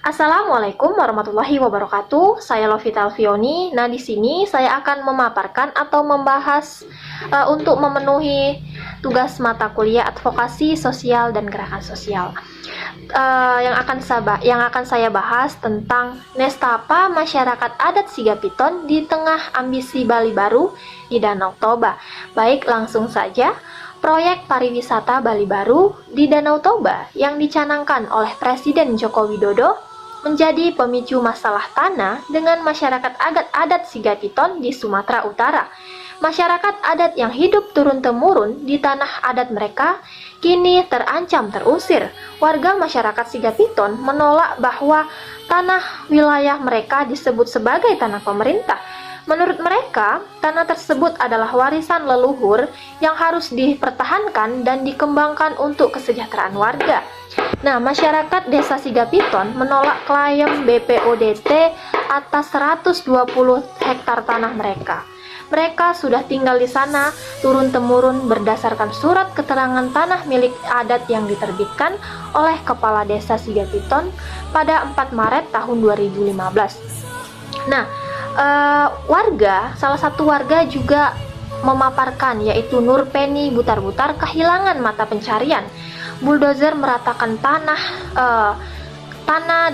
Assalamualaikum warahmatullahi wabarakatuh. Saya Lovita Alfioni. Nah, di sini saya akan memaparkan atau membahas untuk memenuhi tugas mata kuliah advokasi sosial dan gerakan sosial. Yang akan saya bahas tentang nestapa masyarakat adat Sigapiton di tengah ambisi Bali Baru di Danau Toba. Baik, langsung saja. Proyek pariwisata Bali Baru di Danau Toba yang dicanangkan oleh Presiden Joko Widodo menjadi pemicu masalah tanah dengan masyarakat adat Sigapiton di Sumatera Utara. Masyarakat adat yang hidup turun-temurun di tanah adat mereka kini terancam terusir. Warga masyarakat Sigapiton menolak bahwa tanah wilayah mereka disebut sebagai tanah pemerintah. Menurut mereka, tanah tersebut adalah warisan leluhur yang harus dipertahankan dan dikembangkan untuk kesejahteraan warga. Nah, masyarakat Desa Sigapiton menolak klaim BPODT atas 120 hektar tanah mereka. Mereka sudah tinggal di sana turun-temurun berdasarkan surat keterangan tanah milik adat yang diterbitkan oleh Kepala Desa Sigapiton pada 4 Maret tahun 2015. Nah, salah satu warga juga memaparkan, yaitu Nur Peni Butar-Butar, kehilangan mata pencarian. Bulldozer meratakan tanah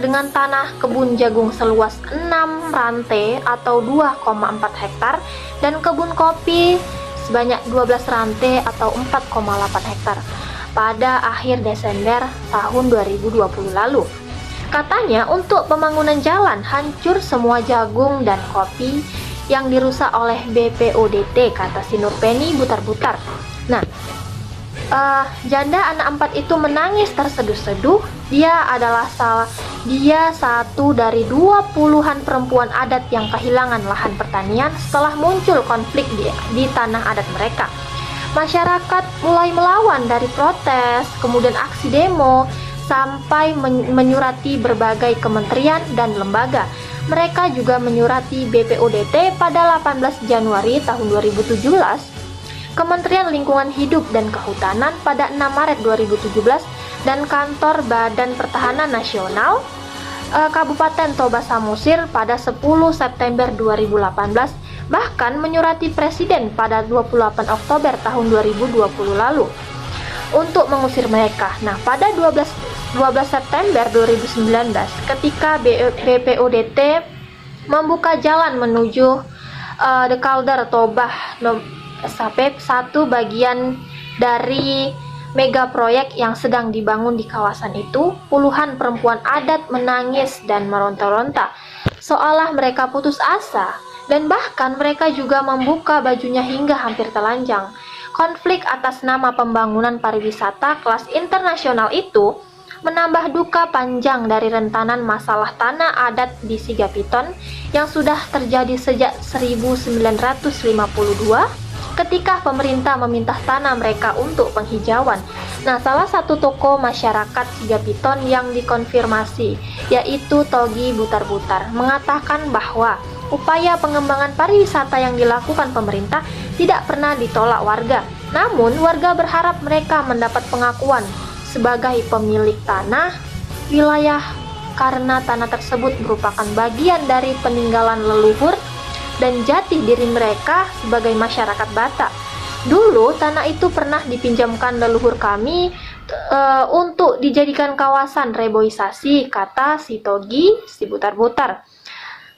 dengan tanah kebun jagung seluas 6 rantai atau 2,4 hektar dan kebun kopi sebanyak 12 rantai atau 4,8 hektar pada akhir Desember tahun 2020 lalu. Katanya untuk pembangunan jalan hancur semua jagung dan kopi yang dirusak oleh BPODT, kata si Nur Peni Butar-Butar. Nah, janda anak 4 itu menangis terseduh-seduh. Dia satu dari 20-an perempuan adat yang kehilangan lahan pertanian setelah muncul konflik di tanah adat mereka. Masyarakat mulai melawan dari protes, kemudian aksi demo, sampai menyurati berbagai kementerian dan lembaga. Mereka juga menyurati BPODT pada 18 Januari tahun 2017, Kementerian Lingkungan Hidup dan Kehutanan pada 6 Maret 2017, dan Kantor Badan Pertahanan Nasional Kabupaten Toba Samosir pada 10 September 2018, bahkan menyurati Presiden pada 28 Oktober tahun 2020 lalu untuk mengusir mereka. Nah, pada 12 September 2019, ketika BPODT membuka jalan menuju The Calder Toba SAPEP, satu bagian dari mega proyek yang sedang dibangun di kawasan itu, puluhan perempuan adat menangis dan meronta-ronta, seolah mereka putus asa, dan bahkan mereka juga membuka bajunya hingga hampir telanjang. Konflik atas nama pembangunan pariwisata kelas internasional itu menambah duka panjang dari rentanan masalah tanah adat di Sigapiton yang sudah terjadi sejak 1952 ketika pemerintah meminta tanah mereka untuk penghijauan. Nah, salah satu tokoh masyarakat Sigapiton yang dikonfirmasi, yaitu Togi Butar-Butar, mengatakan bahwa upaya pengembangan pariwisata yang dilakukan pemerintah tidak pernah ditolak warga. Namun, warga berharap mereka mendapat pengakuan sebagai pemilik tanah wilayah karena tanah tersebut merupakan bagian dari peninggalan leluhur dan jati diri mereka sebagai masyarakat Batak. Dulu tanah itu pernah dipinjamkan leluhur kami untuk dijadikan kawasan reboisasi, kata si Togi si Butar-Butar.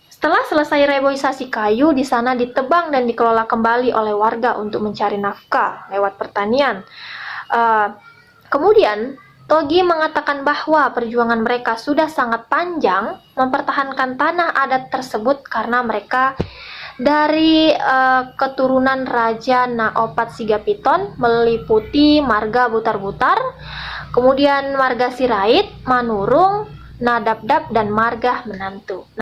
Setelah selesai reboisasi, kayu di sana ditebang dan dikelola kembali oleh warga untuk mencari nafkah lewat pertanian. Kemudian Togi mengatakan bahwa perjuangan mereka sudah sangat panjang mempertahankan tanah adat tersebut karena mereka dari keturunan Raja Naopat Sigapiton meliputi marga Butar-Butar, kemudian marga Sirait, Manurung, Nadabdab, dan marga Menantu.